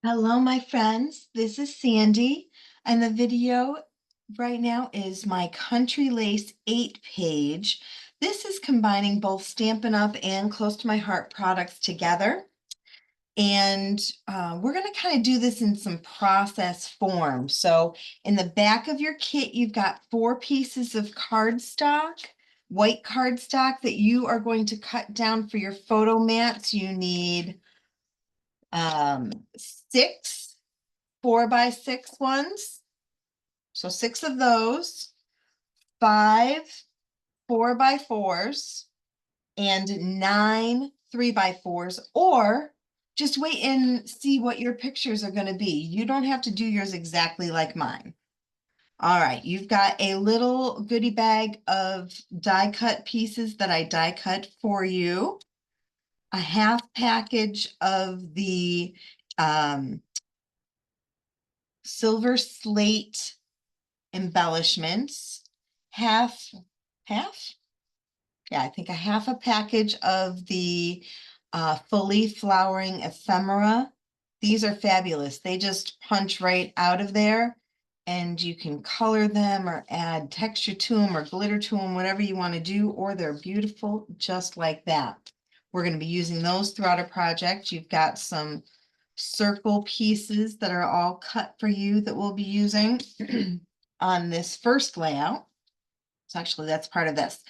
Hello, my friends. This is Sandy, and the video right now is my Country Lace 8-page. This is combining both Stampin' Up! And Close to My Heart products together. And we're going to kind of do this in some process form. So in the back of your kit, you've got 4 pieces of cardstock, white cardstock that you are going to cut down for your photo mats. You need 6 4x6 ones. So 6 of those, 5 4x4s, and 9 3x4s, or just wait and see what your pictures are going to be. You don't have to do yours exactly like mine. All right, you've got a little goodie bag of die cut pieces that I die cut for you. A half package of the silver slate embellishments, half, yeah, I think a half a package of the fully flowering ephemera. These are fabulous. They just punch right out of there, and you can color them or add texture to them or glitter to them, whatever you want to do, or they're beautiful just like that. We're going to be using those throughout our project. You've got some circle pieces that are all cut for you that we'll be using on this first layout. So actually that's part of this.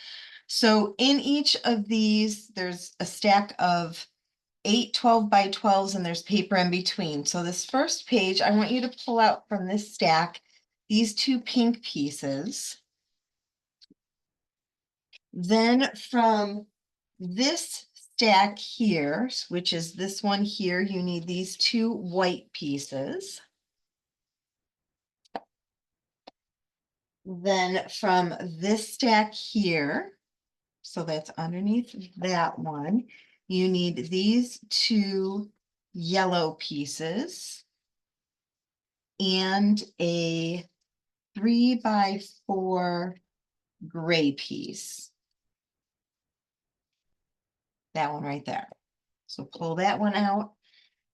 So in each of these, there's a stack of 8 12x12s, and there's paper in between. So this first page, I want you to pull out from this stack these 2 pink pieces. Then from this stack here, which is this one here, you need these 2 white pieces. Then from this stack here, so that's underneath that one, you need these 2 yellow pieces and a 3x4 gray piece. That one right there. So pull that one out.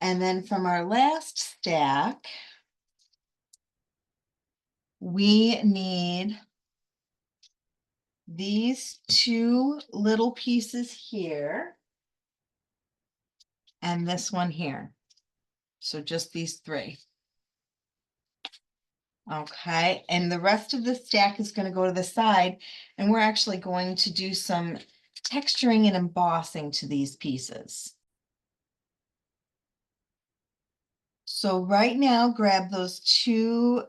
And then from our last stack, we need these 2 little pieces here and this one here. So just these 3. Okay, and the rest of the stack is going to go to the side, and we're actually going to do some texturing and embossing to these pieces. So right now, grab those 2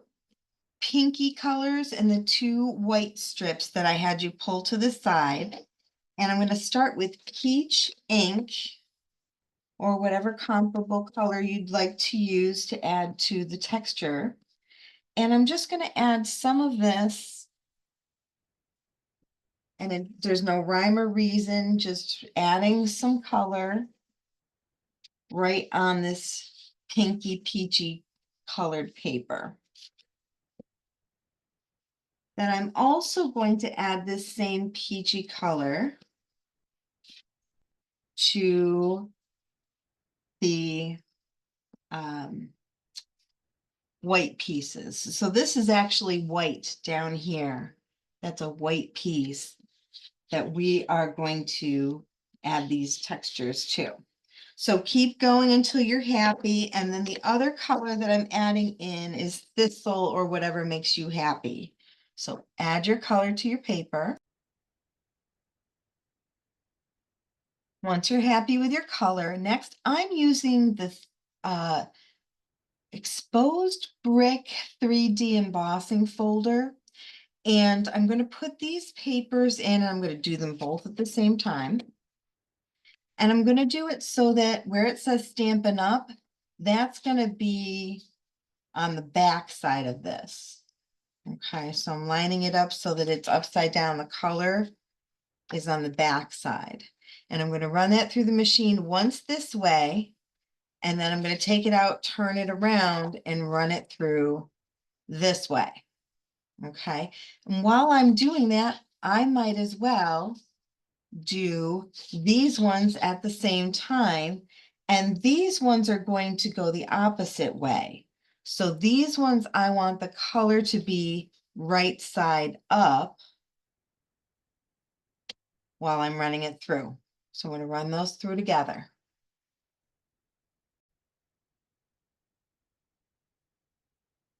pinky colors and the 2 white strips that I had you pull to the side. And I'm going to start with peach ink, or whatever comparable color you'd like to use to add to the texture. And I'm just going to add some of this, and there's no rhyme or reason, just adding some color right on this pinky peachy colored paper. Then I'm also going to add this same peachy color to the white pieces. So this is actually white down here. That's a white piece that we are going to add these textures to. So keep going until you're happy. And then the other color that I'm adding in is Thistle, or whatever makes you happy. So add your color to your paper. Once you're happy with your color, next I'm using the exposed brick 3D embossing folder. And I'm going to put these papers in, and I'm going to do them both at the same time. And I'm going to do it so that where it says Stampin' Up, that's going to be on the back side of this. Okay, so I'm lining it up so that it's upside down. The color is on the back side. And I'm going to run that through the machine once this way. And then I'm going to take it out, turn it around, and run it through this way. Okay, and while I'm doing that, I might as well do these ones at the same time And these ones are going to go the opposite way. So these ones, I want the color to be right side up while I'm running it through. So I'm going to run those through together.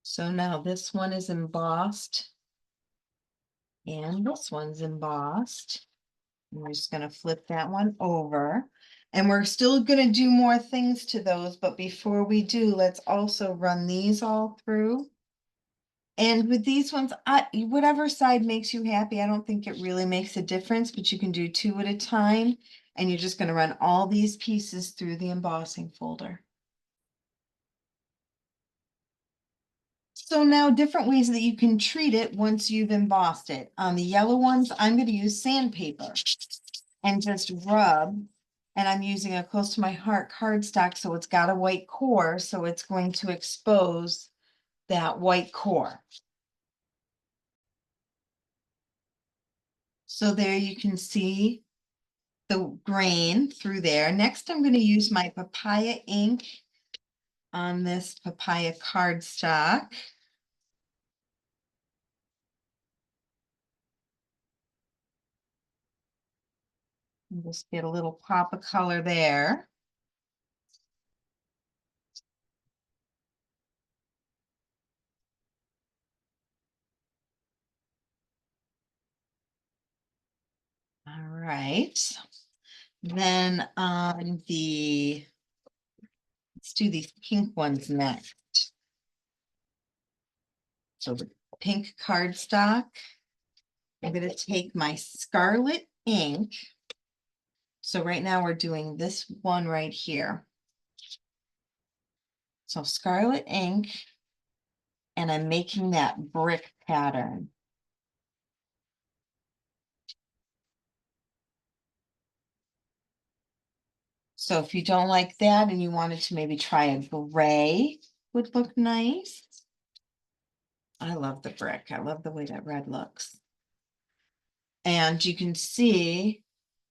So now this one is embossed and this one's embossed. And we're just going to flip that one over. And we're still going to do more things to those, but before we do, let's also run these all through. And with these ones, whatever side makes you happy, I don't think it really makes a difference, but you can do 2 at a time. And you're just going to run all these pieces through the embossing folder. So now different ways that you can treat it once you've embossed it. On the yellow ones, I'm going to use sandpaper and just rub. And I'm using a close to my heart cardstock, so it's got a white core, so it's going to expose that white core. So there you can see the grain through there. Next, I'm going to use my Papaya ink on this Papaya cardstock. And just get a little pop of color there. All right. Then on let's do these pink ones next. So the pink cardstock, I'm going to take my Scarlet ink. So right now we're doing this one right here. So Scarlet ink, and I'm making that brick pattern. So if you don't like that and you wanted to maybe try a gray, would look nice. I love the brick. I love the way that red looks. And you can see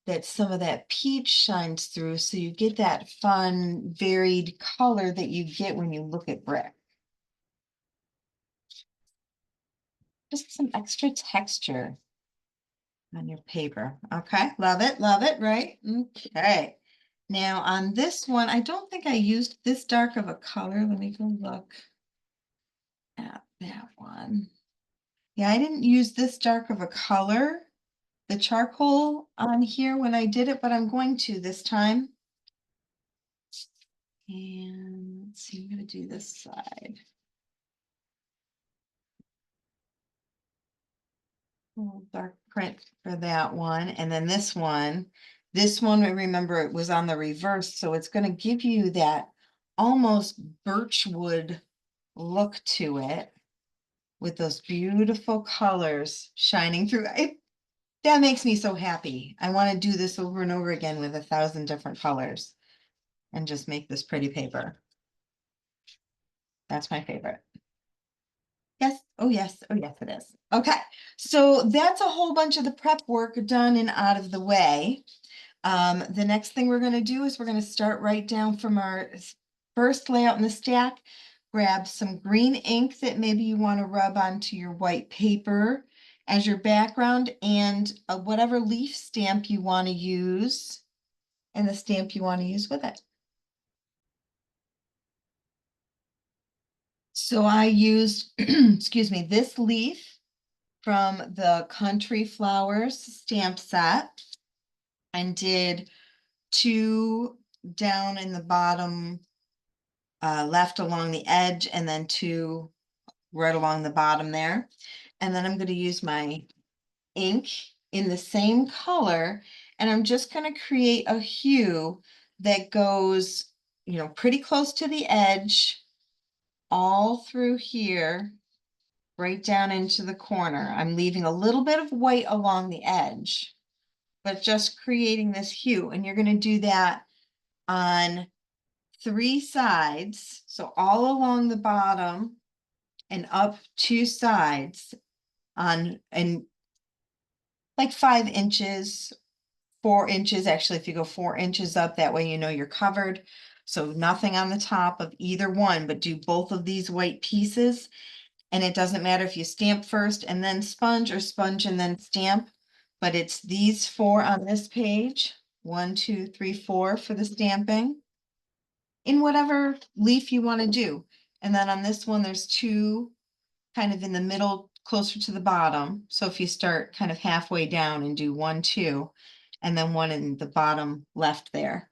that some of that peach shines through, so you get that fun, varied color that you get when you look at brick. Just some extra texture on your paper. Okay, love it, right? Okay. Now on this one, I don't think I used this dark of a color. Let me go look at that one. Yeah, I didn't use this dark of a color, the charcoal on here when I did it, but I'm going to this time. And let's see, I'm going to do this side. Dark print for that one. And then this one, remember, it was on the reverse, so it's going to give you that almost birchwood look to it with those beautiful colors shining through. That makes me so happy. I want to do this over and over again with 1,000 different colors and just make this pretty paper. That's my favorite. Yes. Oh, yes. Oh, yes, it is. Okay. So that's a whole bunch of the prep work done and out of the way. The next thing we're going to do is we're going to start right down from our first layout in the stack. Grab some green ink that maybe you want to rub onto your white paper as your background, and whatever leaf stamp you want to use and the stamp you want to use with it. So I used, excuse me, this leaf from the Country Flowers stamp set and did 2 down in the bottom left along the edge, and then 2 right along the bottom there. And then I'm going to use my ink in the same color, and I'm just going to create a hue that goes, pretty close to the edge, all through here, right down into the corner. I'm leaving a little bit of white along the edge, but just creating this hue. And you're going to do that on 3 sides. So all along the bottom and up 2 sides and like 5 inches, 4 inches. Actually, if you go 4 inches up, that way you're covered. So nothing on the top of either one, but do both of these white pieces. And it doesn't matter if you stamp first and then sponge or sponge and then stamp, but it's these four on this page. 1, 2, 3, 4 for the stamping in whatever leaf you want to do. And then on this one, there's two kind of in the middle, closer to the bottom. So if you start kind of halfway down and do 1, 2, and then one in the bottom left there.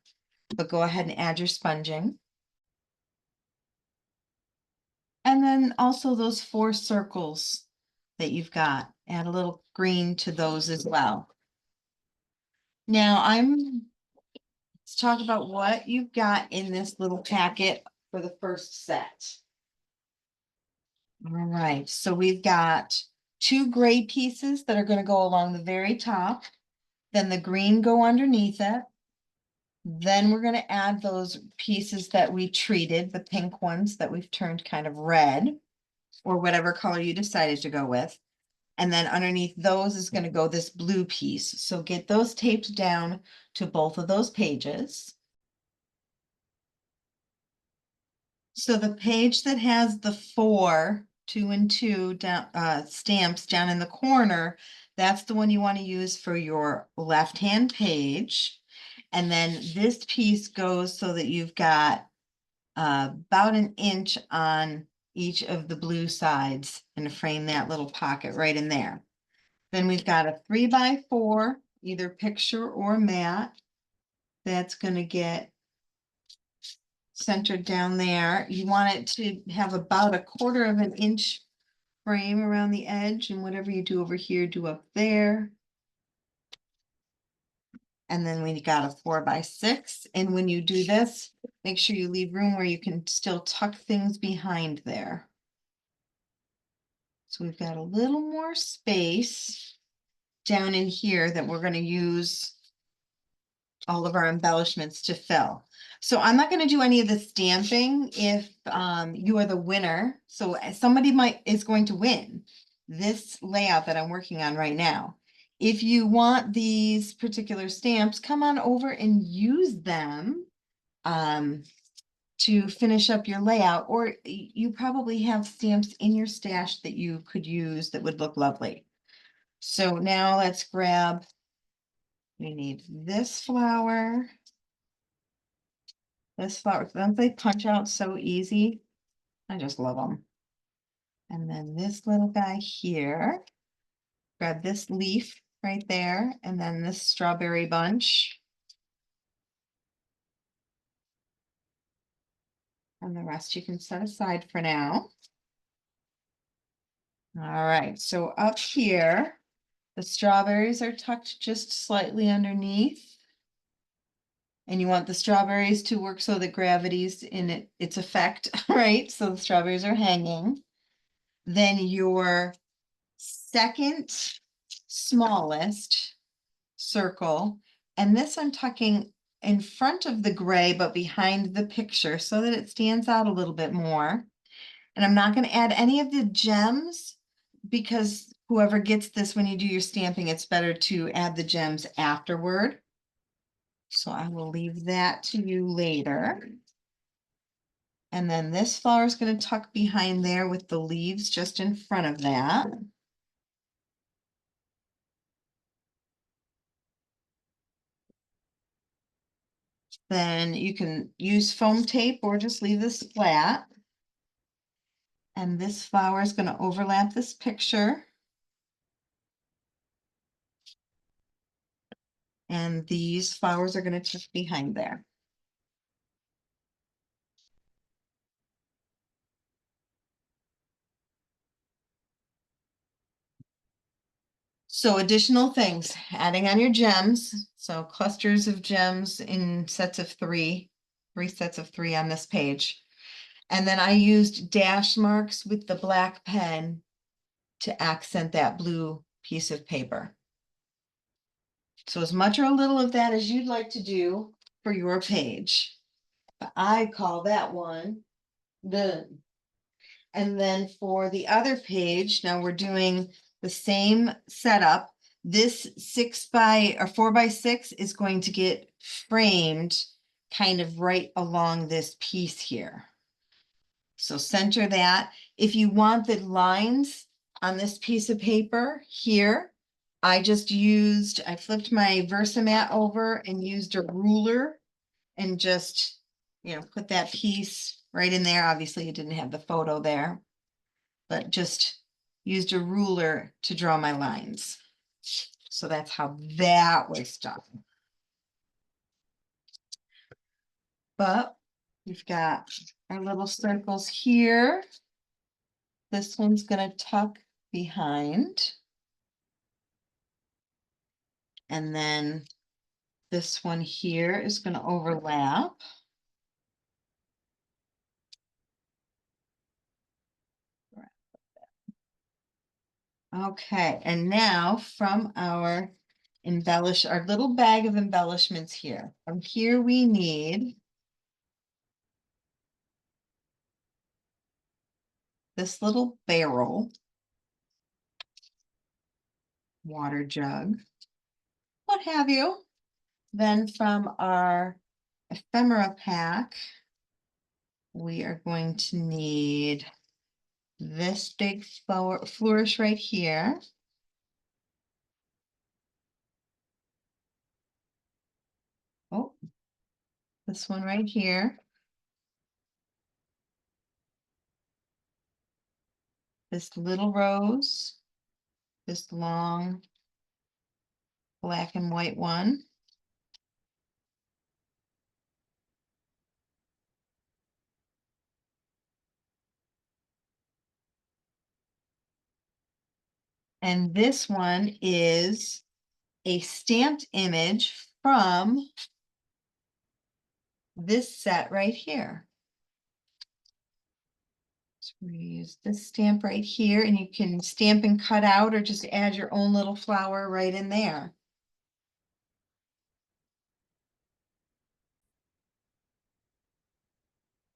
But go ahead and add your sponging. And then also those 4 circles that you've got, add a little green to those as well. Now let's talk about what you've got in this little packet for the first set. All right, so we've got 2 gray pieces that are going to go along the very top. Then the green go underneath it. Then we're going to add those pieces that we treated, the pink ones that we've turned kind of red, or whatever color you decided to go with. And then underneath those is going to go this blue piece. So get those taped down to both of those pages. So the page that has the 4, 2 and 2 down, stamps down in the corner, that's the one you want to use for your left-hand page. And then this piece goes so that you've got about an inch on each of the blue sides and frame that little pocket right in there. Then we've got a 3x4, either picture or matte. That's going to get centered down there. You want it to have about a 1/4 of an inch frame around the edge, and whatever you do over here, do up there. And then we got a 4x6. And when you do this, make sure you leave room where you can still tuck things behind there. So we've got a little more space down in here that we're going to use all of our embellishments to fill. So I'm not going to do any of the stamping if you are the winner. So somebody is going to win this layout that I'm working on right now. If you want these particular stamps, come on over and use them to finish up your layout, or you probably have stamps in your stash that you could use that would look lovely. So now let's grab, we need this flower. This flower, don't they punch out so easy? I just love them. And then this little guy here. Grab this leaf right there, and then this strawberry bunch. And the rest you can set aside for now. All right, so up here, the strawberries are tucked just slightly underneath. And you want the strawberries to work so that gravity's in its effect, right? So the strawberries are hanging. Then your second smallest circle, and this I'm tucking in front of the gray, but behind the picture so that it stands out a little bit more. And I'm not going to add any of the gems because whoever gets this when you do your stamping, it's better to add the gems afterward. So I will leave that to you later. And then this flower is going to tuck behind there with the leaves just in front of that. Then you can use foam tape or just leave this flat. And this flower is going to overlap this picture. And these flowers are going to tuck behind there. So additional things, adding on your gems. So clusters of gems in sets of 3 sets of 3 on this page. And then I used dash marks with the black pen to accent that blue piece of paper. So as much or a little of that as you'd like to do for your page. But I call that one done. And then for the other page, now we're doing the same setup. This 4x6 is going to get framed kind of right along this piece here. So center that. If you want the lines on this piece of paper here, I flipped my Versamat over and used a ruler and just, put that piece right in there. Obviously, you didn't have the photo there, but just used a ruler to draw my lines. So that's how that was done. But we've got our little circles here. This one's going to tuck behind. And then this one here is going to overlap. Okay, and now from our little bag of embellishments here. From here we need this little barrel, water jug, what have you. Then from our ephemera pack, we are going to need this big flourish right here. Oh, this one right here. This little rose, this long black and white one. And this one is a stamped image from this set right here. So we use this stamp right here, and you can stamp and cut out or just add your own little flower right in there.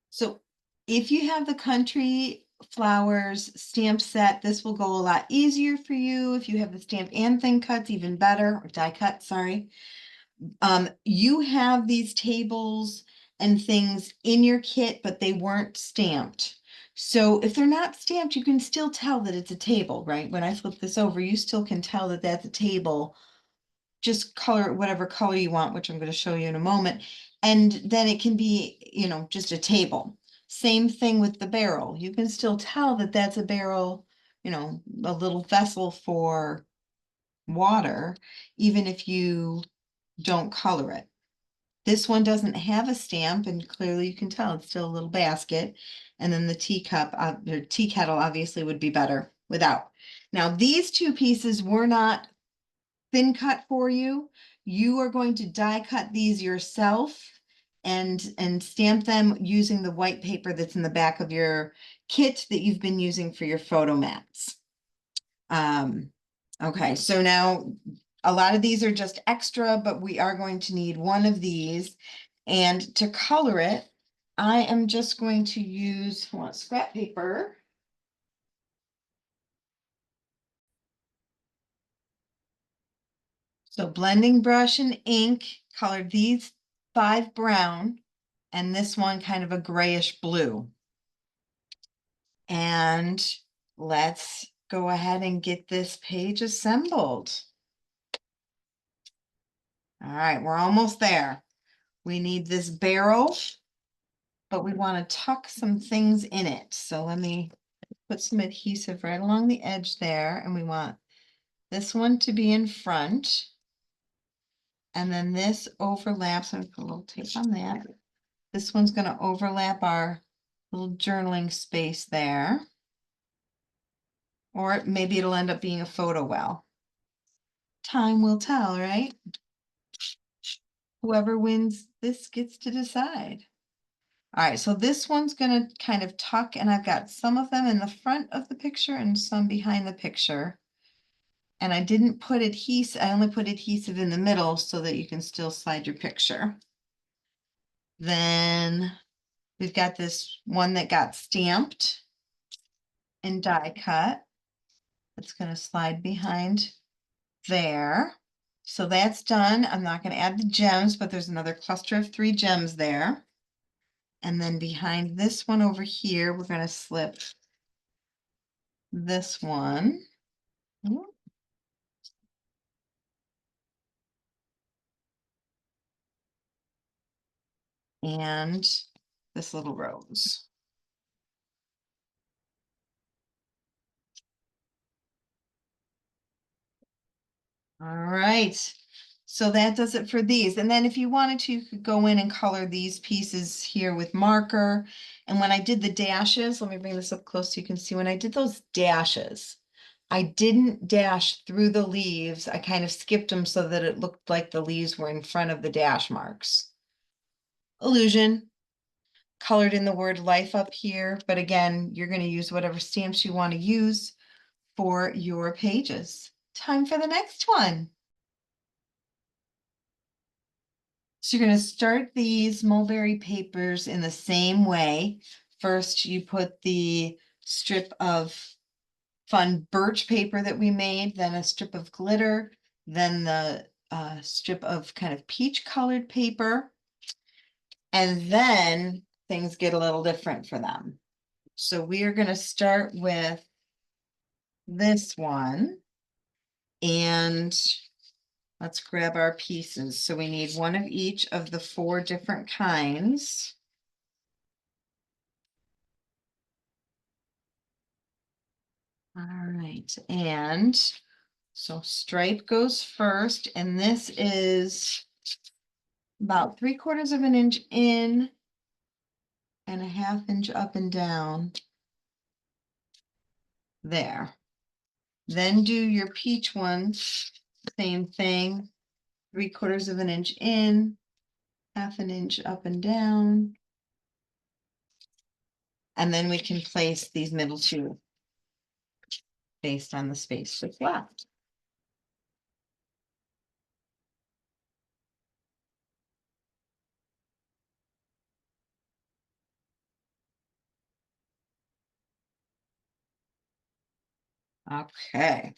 So if you have the country flowers stamp set, this will go a lot easier for you. If you have the stamp and thin cuts, even better, or die cut, sorry. You have these tables and things in your kit, but they weren't stamped. So if they're not stamped, you can still tell that it's a table, right? When I flip this over, you still can tell that that's a table. Just color it whatever color you want, which I'm going to show you in a moment. And then it can be, just a table. Same thing with the barrel. You can still tell that that's a barrel, a little vessel for water, even if you don't color it. This one doesn't have a stamp, and clearly you can tell it's still a little basket. And then the teacup, or tea kettle obviously would be better without. Now these two pieces were not thin cut for you. You are going to die cut these yourself and stamp them using the white paper that's in the back of your kit that you've been using for your photo mats. Okay, so now a lot of these are just extra, but we are going to need one of these. And to color it, I am just going to use scrap paper. So blending brush and ink, colored these 5 brown, and this one kind of a grayish blue. And let's go ahead and get this page assembled. All right, we're almost there. We need this barrel, but we want to tuck some things in it. So let me put some adhesive right along the edge there, and we want this one to be in front. And then this overlaps, and put a little tape on that. This one's going to overlap our little journaling space there. Or maybe it'll end up being a photo well. Time will tell, right? Whoever wins this gets to decide. All right, so this one's going to kind of tuck, and I've got some of them in the front of the picture and some behind the picture. And I didn't put adhesive, I only put adhesive in the middle so that you can still slide your picture. Then we've got this one that got stamped and die cut. It's going to slide behind there. So that's done. I'm not going to add the gems, but there's another cluster of 3 gems there. And then behind this one over here, we're going to slip this one. And this little rose. All right. So that does it for these. And then if you wanted to, you could go in and color these pieces here with marker. And when I did the dashes, let me bring this up close so you can see, when I did those dashes, I didn't dash through the leaves. I kind of skipped them so that it looked like the leaves were in front of the dash marks. Illusion. Colored in the word life up here, but again, you're going to use whatever stamps you want to use for your pages. Time for the next one. So you're going to start these mulberry papers in the same way. First, you put the strip of fun birch paper that we made, then a strip of glitter, then the strip of kind of peach colored paper, and then things get a little different for them. So we are going to start with this one, and let's grab our pieces. So we need one of each of the 4 different kinds. All right, and so stripe goes first, and this is about 3/4 of an inch in and a 1/2 inch up and down. There. Then do your peach one, same thing, 3/4 of an inch in, 1/2 an inch up and down. And then we can place these middle 2 based on the space that's left. Okay.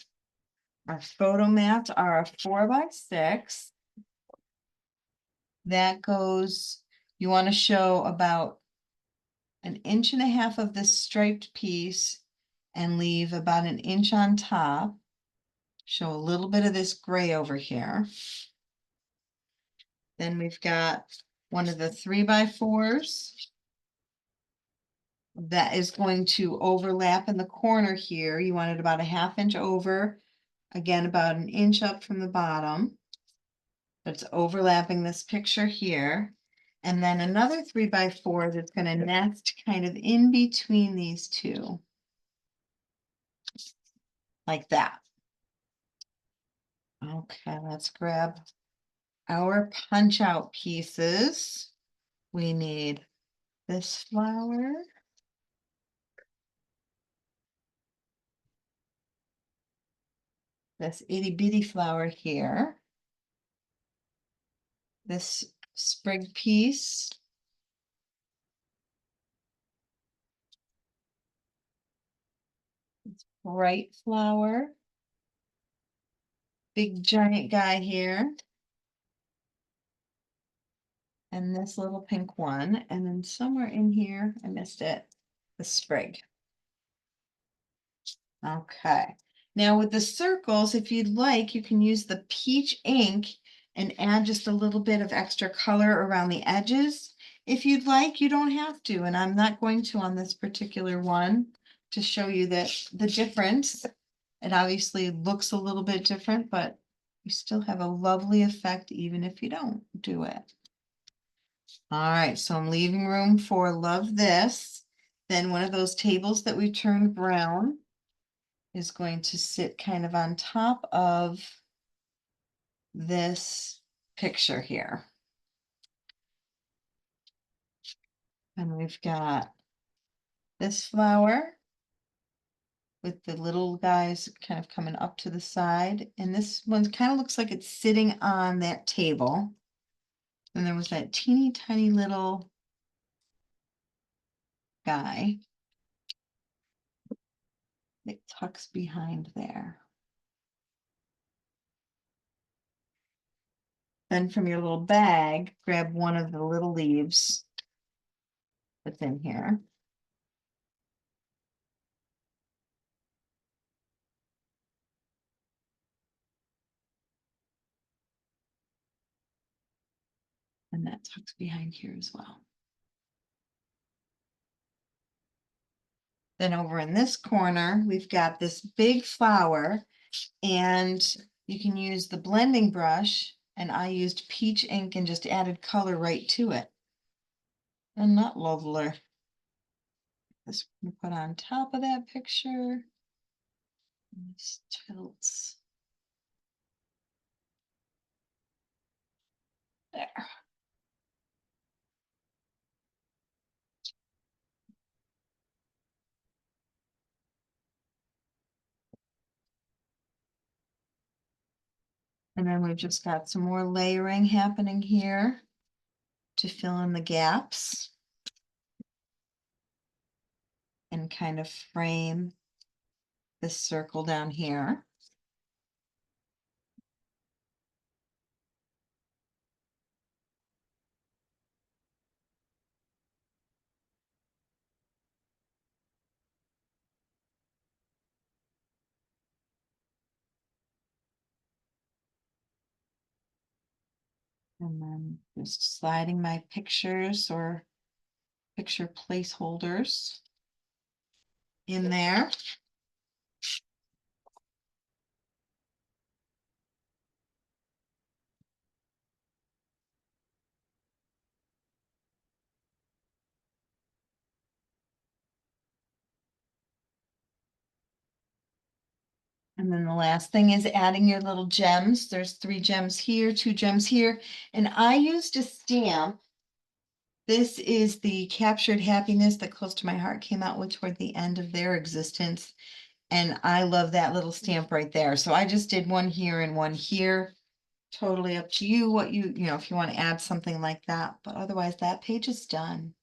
Our photo mats are a 4x6. That goes, you want to show about 1.5 inches of this striped piece and leave about 1 inch on top. Show a little bit of this gray over here. Then we've got one of the 3x4s that is going to overlap in the corner here. You want it about 1/2 inch over, again, about 1 inch up from the bottom. That's overlapping this picture here. And then another 3x4 that's going to nest kind of in between these 2. Like that. Okay, let's grab our punch out pieces. We need this flower. This itty bitty flower here. This sprig piece. Bright flower. Big giant guy here. And this little pink one. And then somewhere in here, I missed it, the sprig. Okay. Now with the circles, if you'd like, you can use the peach ink and add just a little bit of extra color around the edges. If you'd like, you don't have to, and I'm not going to on this particular one to show you that the difference. It obviously looks a little bit different, but you still have a lovely effect even if you don't do it. All right, so I'm leaving room for love this. Then one of those tables that we turned brown is going to sit kind of on top of this picture here. And we've got this flower with the little guys kind of coming up to the side. And this one kind of looks like it's sitting on that table. And there was that teeny tiny little guy that tucks behind there. Then from your little bag, grab one of the little leaves that's in here. And that tucks behind here as well. Then over in this corner, we've got this big flower, and you can use the blending brush, and I used peach ink and just added color right to it. And that lovely. This we put on top of that picture. This tilts. There. And then we've just got some more layering happening here to fill in the gaps and kind of frame this circle down here. And then just sliding my pictures or picture placeholders in there. And then the last thing is adding your little gems. There's 3 gems here, 2 gems here. And I used a stamp. This is the Captured Happiness that Close to My Heart came out with toward the end of their existence. And I love that little stamp right there. So I just did one here and one here. Totally up to you what you know, if you want to add something like that. But otherwise, that page is done.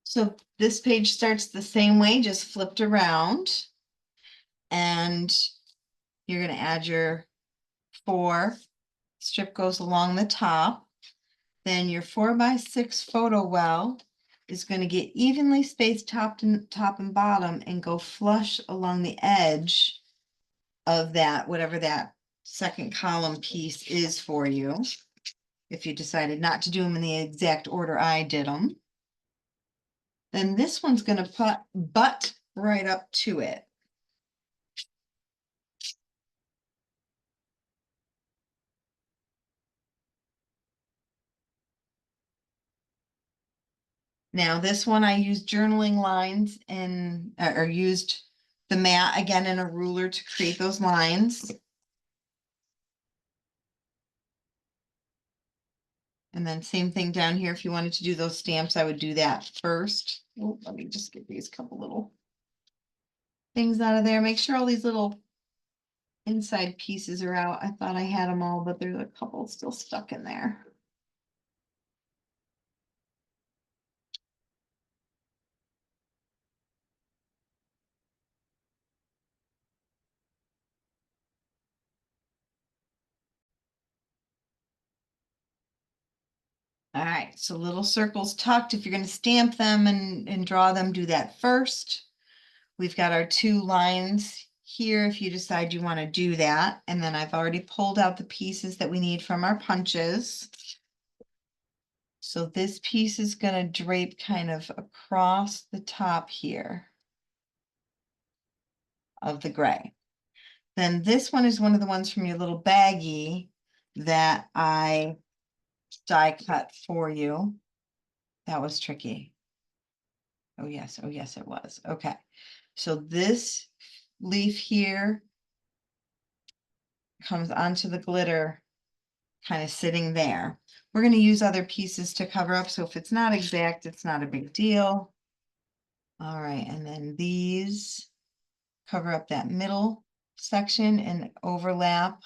So this page starts the same way, just flipped around. And you're going to add your 4. Strip goes along the top. Then your 4x6 photo well is going to get evenly spaced top and bottom and go flush along the edge of that, whatever that second column piece is for you. If you decided not to do them in the exact order I did them. Then this one's going to butt right up to it. Now this one I used journaling lines and or used the mat again in a ruler to create those lines. And then same thing down here. If you wanted to do those stamps, I would do that first. Oh, let me just get these couple little things out of there. Make sure all these little inside pieces are out. I thought I had them all, but there's a couple still stuck in there. All right, so little circles tucked. If you're going to stamp them and draw them, do that first. We've got our 2 lines here if you decide you want to do that. And then I've already pulled out the pieces that we need from our punches. So this piece is going to drape kind of across the top here of the gray. Then this one is one of the ones from your little baggie that I die cut for you. That was tricky. Oh yes, it was. Okay. So this leaf here comes onto the glitter kind of sitting there. We're going to use other pieces to cover up. So if it's not exact, it's not a big deal. All right. And then these cover up that middle section and overlap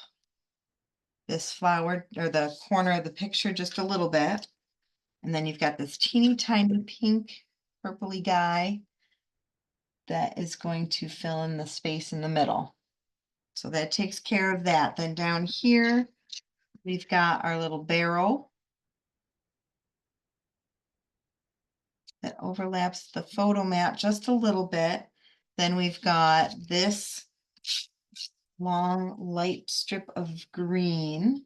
this flower or the corner of the picture just a little bit. And then you've got this teeny tiny pink purpley guy that is going to fill in the space in the middle. So that takes care of that. Then down here, we've got our little barrel that overlaps the photo mat just a little bit. Then we've got this long light strip of green.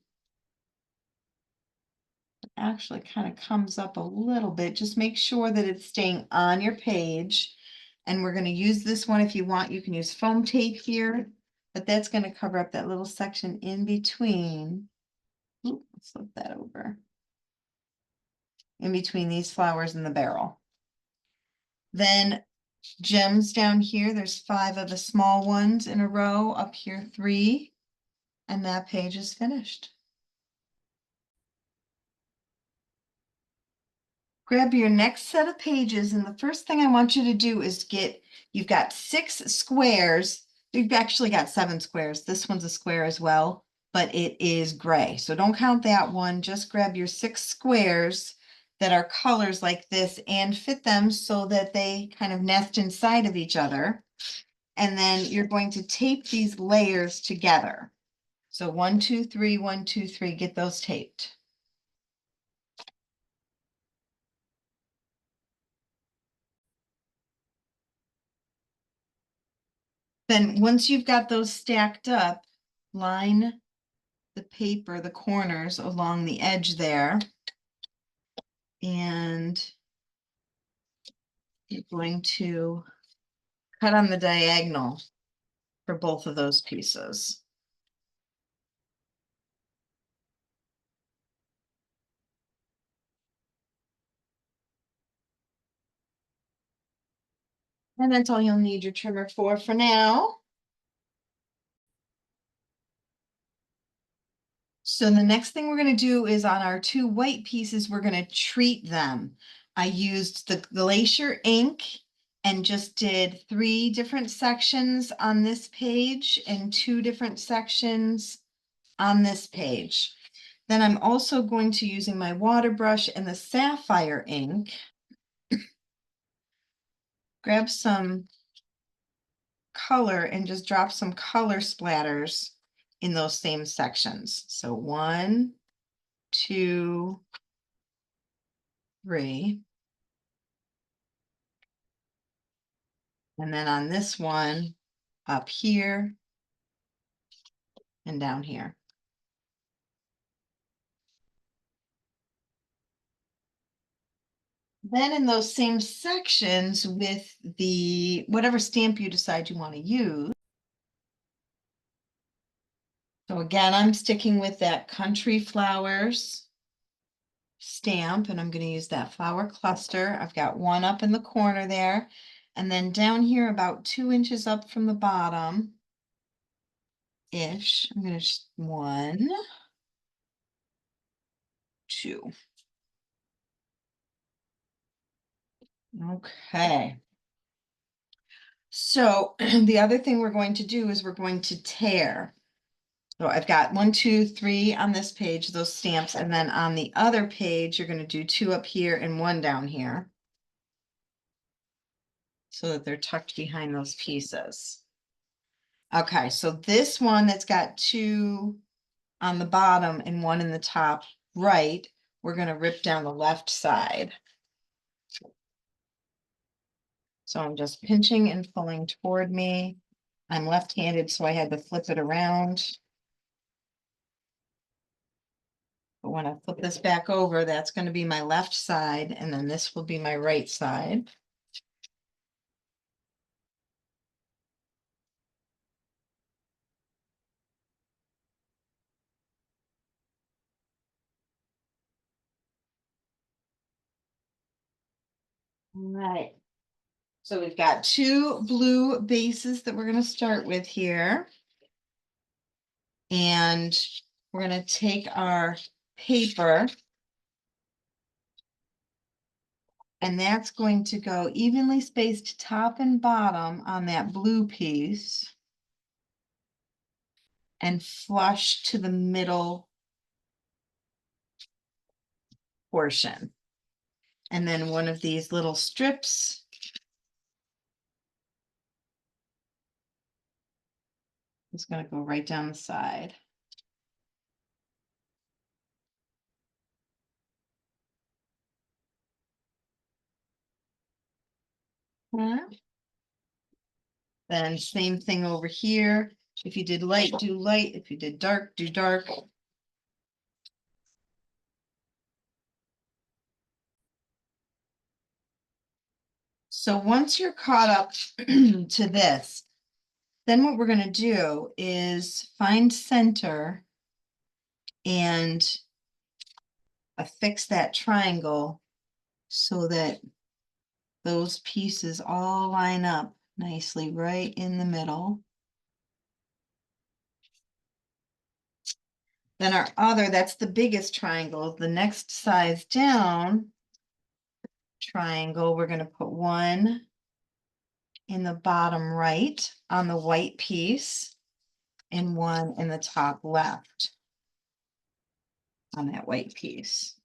It actually kind of comes up a little bit. Just make sure that it's staying on your page. And we're going to use this one. If you want, you can use foam tape here, but that's going to cover up that little section in between. Ooh, let's flip that over. In between these flowers and the barrel. Then gems down here, there's 5 of the small ones in a row, up here 3, and that page is finished. Grab your next set of pages, and the first thing I want you to do is you've got 6 squares. You've actually got 7 squares. This one's a square as well, but it is gray. So don't count that one. Just grab your 6 squares that are colors like this and fit them so that they kind of nest inside of each other. And then you're going to tape these layers together. So 1, 2, 3, 1, 2, 3, get those taped. Then once you've got those stacked up, line the paper, the corners along the edge there. And you're going to cut on the diagonal for both of those pieces. And that's all you'll need your trimmer for now. So the next thing we're going to do is on our 2 white pieces, we're going to treat them. I used the Glacier ink and just did 3 different sections on this page and 2 different sections on this page. Then I'm also going to using my Waterbrush and the Sapphire ink. Grab some color and just drop some color splatters in those same sections. So 1, 2, 3. And then on this one, up here and down here. Then in those same sections with the whatever stamp you decide you want to use. So again, I'm sticking with that Country Flowers stamp, and I'm going to use that flower cluster. I've got 1 up in the corner there, and then down here about 2 inches up from the bottom ish, I'm going to 1, 2. Okay. So the other thing we're going to do is we're going to tear. So I've got 1, 2, 3 on this page, those stamps, and then on the other page, you're going to do 2 up here and 1 down here, so that they're tucked behind those pieces. Okay, so this one that's got 2 on the bottom and 1 in the top right, we're going to rip down the left side. So I'm just pinching and pulling toward me. I'm left-handed, so I had to flip it around. But when I flip this back over, that's going to be my left side, and then this will be my right side. All right. So we've got 2 blue bases that we're going to start with here. And we're going to take our paper, and that's going to go evenly spaced top and bottom on that blue piece and flush to the middle portion. And then one of these little strips It's going to go right down the side. Then same thing over here. If you did light, do light. If you did dark, do dark. So once you're caught up to this, then what we're going to do is find center and affix that triangle so that those pieces all line up nicely right in the middle. Then our other, that's the biggest triangle. The next size down triangle, we're going to put one in the bottom right on the white piece and one in the top left on that white piece.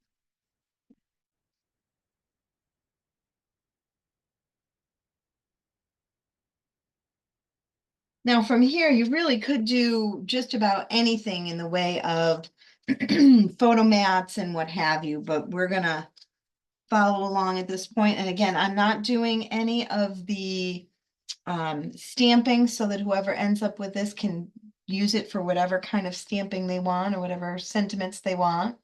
Now from here, you really could do just about anything in the way of photo mats and what have you, but we're gonna follow along at this point. And again, I'm not doing any of the stamping so that whoever ends up with this can use it for whatever kind of stamping they want or whatever sentiments they want.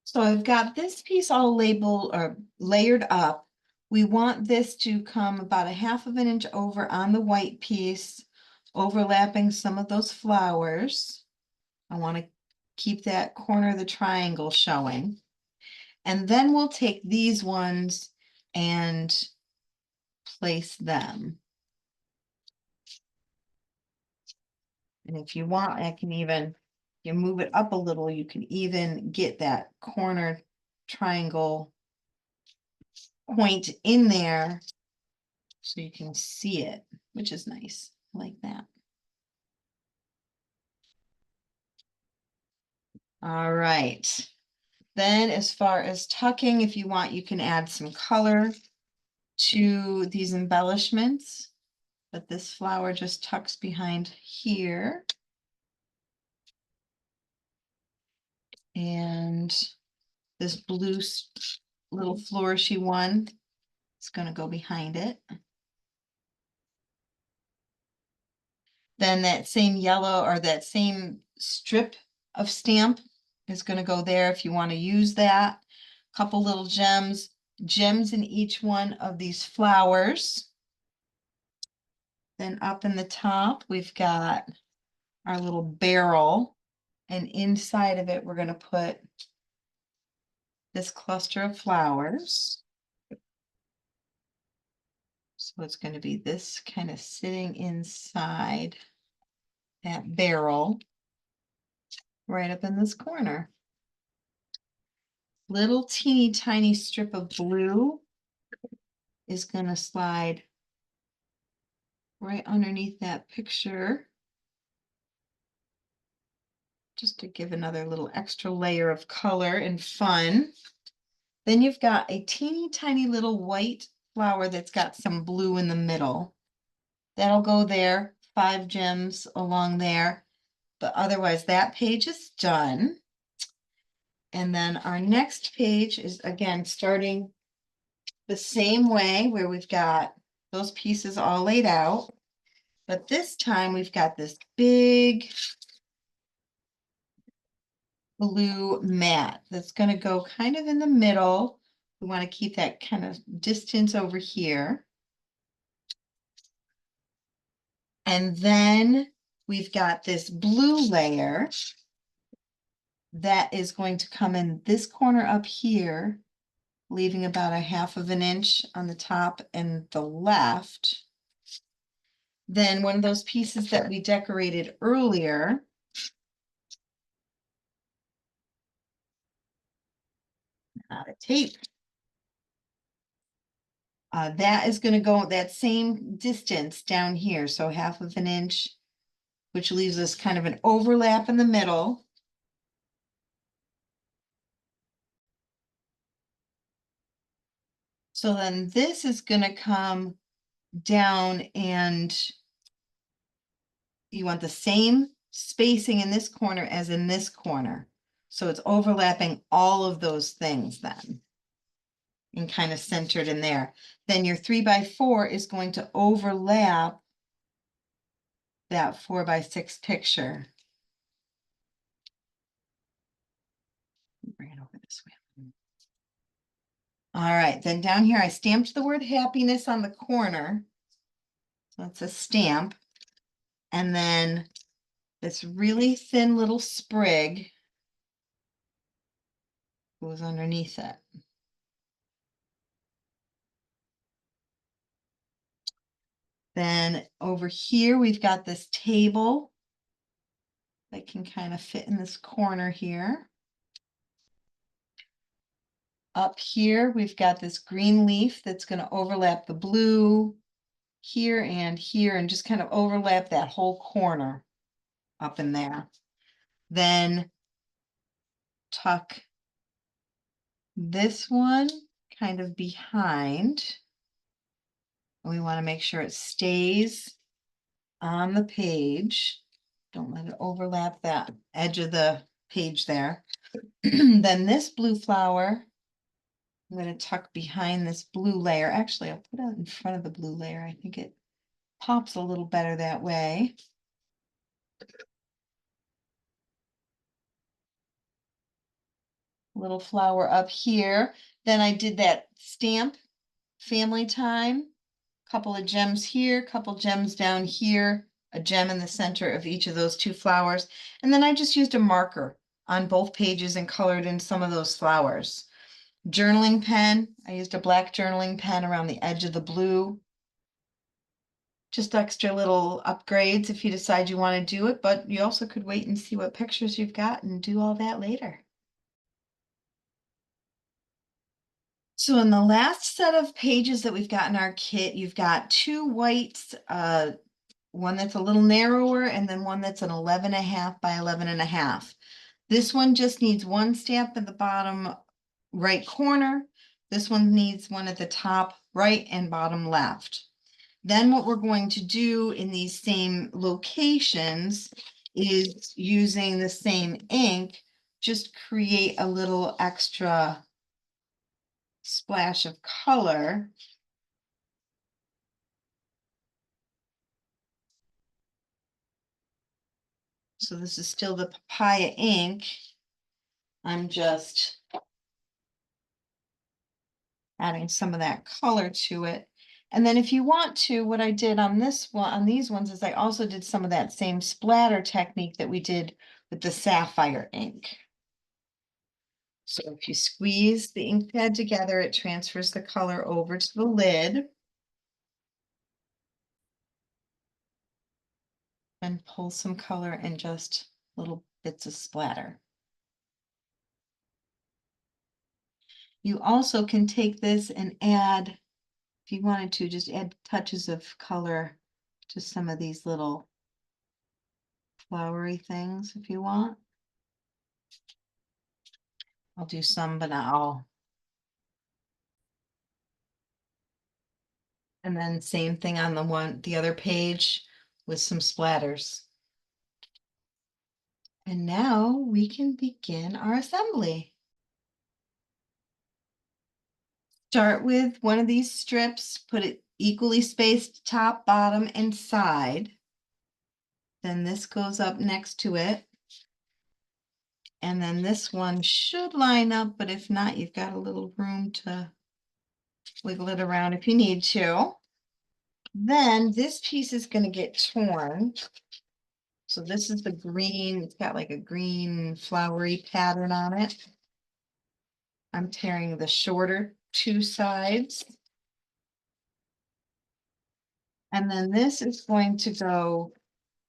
So I've got this piece all labeled or layered up. We want this to come about 1/2 of an inch over on the white piece, overlapping some of those flowers. I want to keep that corner of the triangle showing. And then we'll take these ones and place them. And if you want, I can even, you move it up a little, you can even get that corner triangle point in there so you can see it, which is nice. I like that. All right. Then as far as tucking, if you want, you can add some color to these embellishments. But this flower just tucks behind here. And this blue little flourishy one is going to go behind it. Then that same yellow or that same strip of stamp is going to go there if you want to use that. Couple little gems in each one of these flowers. Then up in the top, we've got our little barrel, and inside of it, we're going to put this cluster of flowers. So it's going to be this kind of sitting inside that barrel right up in this corner. Little teeny tiny strip of blue is going to slide right underneath that picture, just to give another little extra layer of color and fun. Then you've got a teeny tiny little white flower that's got some blue in the middle. That'll go there, 5 gems along there. But otherwise, that page is done. And then our next page is, again, starting the same way where we've got those pieces all laid out. But this time we've got this big blue mat that's going to go kind of in the middle. We want to keep that kind of distance over here. And then we've got this blue layer that is going to come in this corner up here, leaving about 1/2 of an inch on the top and the left. Then one of those pieces that we decorated earlier, out of tape, that is going to go that same distance down here, so 1/2 of an inch, which leaves us kind of an overlap in the middle. So then this is going to come down and you want the same spacing in this corner as in this corner. So it's overlapping all of those things then. And kind of centered in there. Then your 3x4 is going to overlap that 4x6 picture. Bring it over this way. All right, then down here, I stamped the word happiness on the corner. So it's a stamp. And then this really thin little sprig goes underneath it. Then over here, we've got this table that can kind of fit in this corner here. Up here, we've got this green leaf that's going to overlap the blue here and just kind of overlap that whole corner up in there. Then tuck this one kind of behind. We want to make sure it stays on the page. Don't let it overlap that edge of the page there. Then this blue flower, I'm going to tuck behind this blue layer. Actually, I'll put it in front of the blue layer. I think it pops a little better that way. Little flower up here. Then I did that stamp, family time, couple of gems here, couple gems down here, a gem in the center of each of those two flowers. And then I just used a marker on both pages and colored in some of those flowers. Journaling pen, I used a black journaling pen around the edge of the blue. Just extra little upgrades if you decide you want to do it, but you also could wait and see what pictures you've got and do all that later. So in the last set of pages that we've got in our kit, you've got two whites, one that's a little narrower and then one that's an 11.5 by 11.5. This one just needs one stamp at the bottom right corner. This one needs one at the top right and bottom left. Then what we're going to do in these same locations is using the same ink, just create a little extra splash of color. So this is still the Papaya ink. I'm just adding some of that color to it. And then if you want to, what I did on this one, on these ones, is I also did some of that same splatter technique that we did with the Sapphire ink. So if you squeeze the ink pad together, it transfers the color over to the lid. And pull some color in just little bits of splatter. You also can take this and add, if you wanted to, just add touches of color to some of these little flowery things if you want. I'll do some, but not all. And then same thing on the other page with some splatters. And now we can begin our assembly. Start with one of these strips, put it equally spaced top, bottom, and side. Then this goes up next to it. And then this one should line up, but if not, you've got a little room to wiggle it around if you need to. Then this piece is going to get torn. So this is the green, it's got like a green flowery pattern on it. I'm tearing the shorter two sides. And then this is going to go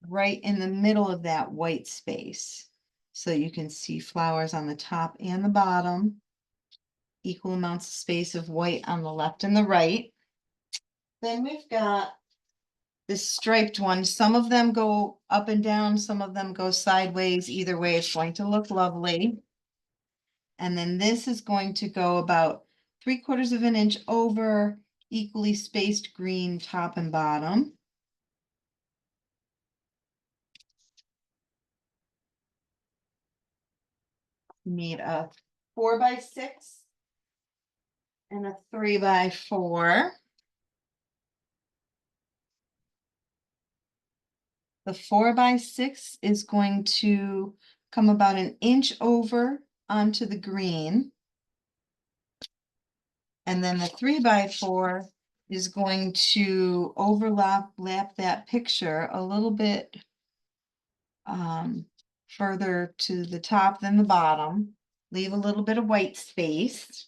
right in the middle of that white space. So you can see flowers on the top and the bottom. Equal amounts of space of white on the left and the right. Then we've got this striped one. Some of them go up and down, some of them go sideways. Either way, it's going to look lovely. And then this is going to go about 3/4 of an inch over, equally spaced green top and bottom. need a 4x6 and a 3x4. The 4x6 is going to come about an inch over onto the green. And then the 3x4 is going to overlap that picture a little bit further to the top than the bottom. Leave a little bit of white space.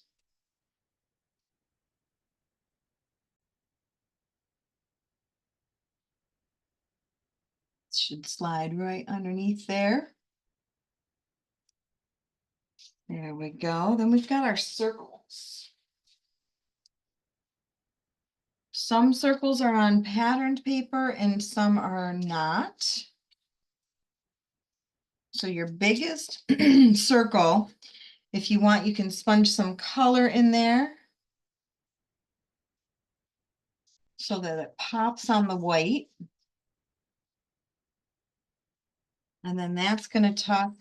Should slide right underneath there. There we go. Then we've got our circles. Some circles are on patterned paper and some are not. So your biggest circle, if you want, you can sponge some color in there so that it pops on the white. And then that's going to tuck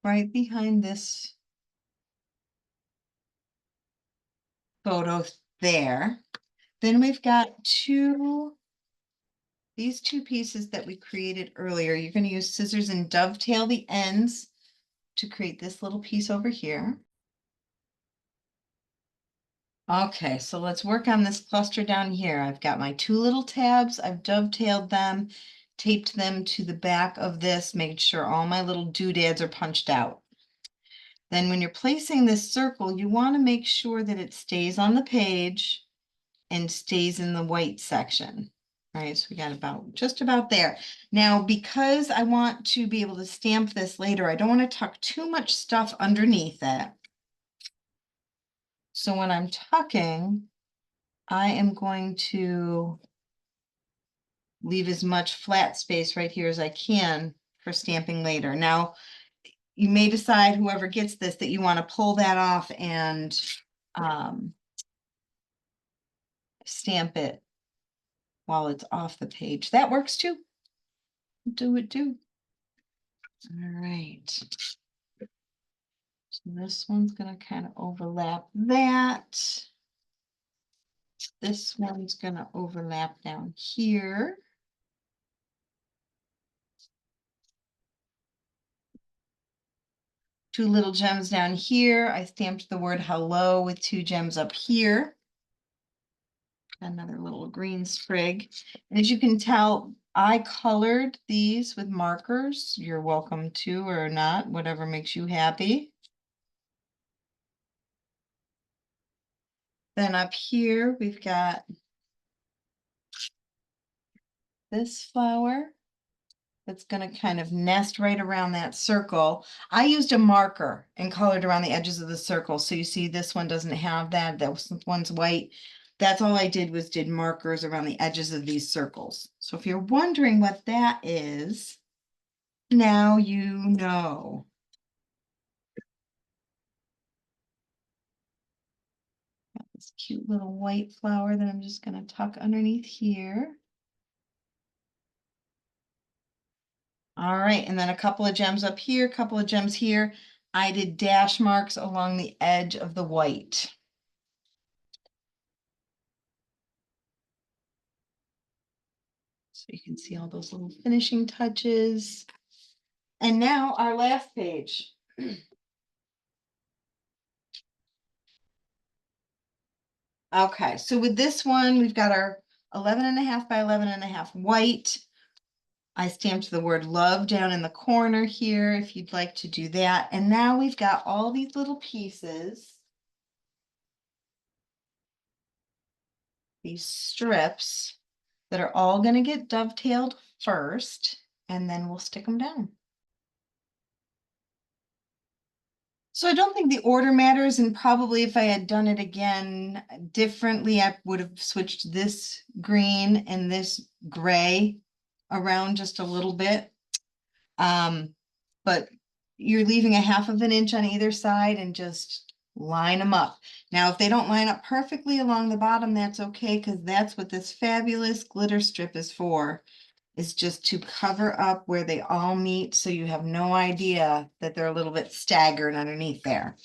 right behind this photo there. Then we've got these two pieces that we created earlier. You're going to use scissors and dovetail the ends to create this little piece over here. Okay, so let's work on this cluster down here. I've got my two little tabs. I've dovetailed them, taped them to the back of this, made sure all my little doodads are punched out. Then when you're placing this circle, you want to make sure that it stays on the page and stays in the white section. All right, so we got just about there. Now, because I want to be able to stamp this later, I don't want to tuck too much stuff underneath it. So when I'm tucking, I am going to leave as much flat space right here as I can for stamping later. Now, you may decide, whoever gets this, that you want to pull that off and stamp it while it's off the page. That works too. Do it, do. All right. So this one's going to kind of overlap that. This one's going to overlap down here. Two little gems down here. I stamped the word hello with two gems up here. Another little green sprig. And as you can tell, I colored these with markers. You're welcome to or not, whatever makes you happy. Then up here, we've got this flower that's going to kind of nest right around that circle. I used a marker and colored around the edges of the circle. So you see this one doesn't have that. That one's white. That's all I did was did markers around the edges of these circles. So if you're wondering what that is, now you know. Got this cute little white flower that I'm just going to tuck underneath here. All right, and then a couple of gems up here, a couple of gems here. I did dash marks along the edge of the white. So you can see all those little finishing touches. And now our last page. Okay, so with this one, we've got our 11.5 by 11.5 white. I stamped the word love down in the corner here if you'd like to do that. And now we've got all these little pieces, these strips that are all going to get dovetailed first, and then we'll stick them down. So I don't think the order matters, and probably if I had done it again differently, I would have switched this green and this gray around just a little bit. But you're leaving a 1/2 inch on either side and just line them up. Now, if they don't line up perfectly along the bottom, that's okay, because that's what this fabulous glitter strip is for. is just to cover up where they all meet, so you have no idea that they're a little bit staggered underneath there.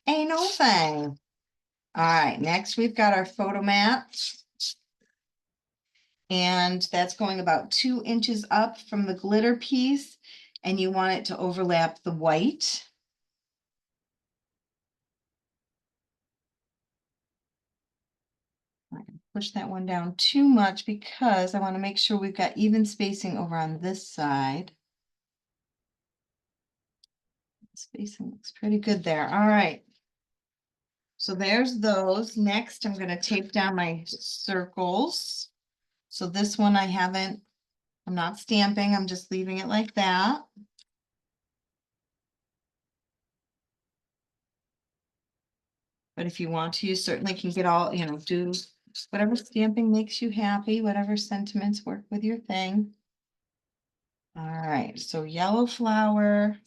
Ain't no thing. All right, next we've got our photo mat. And that's going about 2 inches up from the glitter piece, and you want it to overlap the white. I'm gonna push that one down too much because I want to make sure we've got even spacing over on this side. Spacing looks pretty good there. All right. So there's those. Next, I'm going to tape down my circles. So this one I'm not stamping, I'm just leaving it like that. But if you want to, you certainly can get all, do whatever stamping makes you happy, whatever sentiments work with your thing. All right, so yellow flower,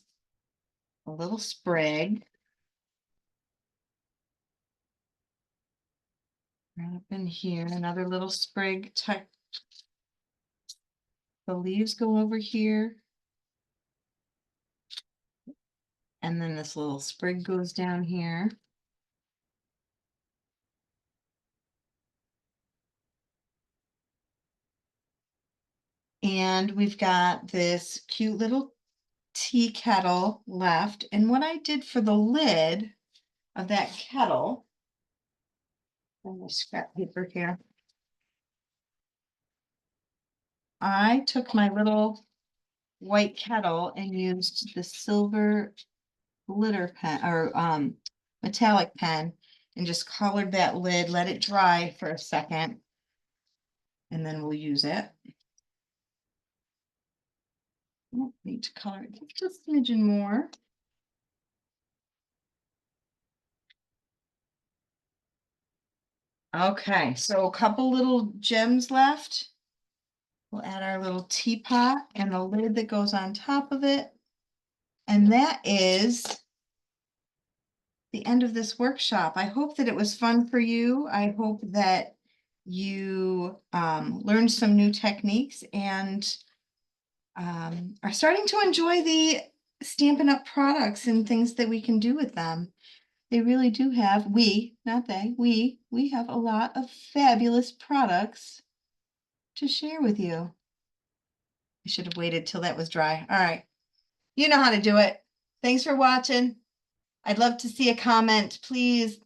a little sprig. Right up in here, another little sprig tuck. The leaves go over here. And then this little sprig goes down here. And we've got this cute little tea kettle left. And what I did for the lid of that kettle, my scrap paper here. I took my little white kettle and used the silver glitter pen or metallic pen and just colored that lid, let it dry for a second, and then we'll use it. Oh, need to color it just a smidgen more. Okay, so a couple little gems left. We'll add our little teapot and the lid that goes on top of it. And that is the end of this workshop. I hope that it was fun for you. I hope that you learned some new techniques and are starting to enjoy the Stampin' Up! Products and things that we can do with them. They really do have, not they, we have a lot of fabulous products to share with you. I should have waited till that was dry. All right. You know how to do it. Thanks for watching. I'd love to see a comment. Please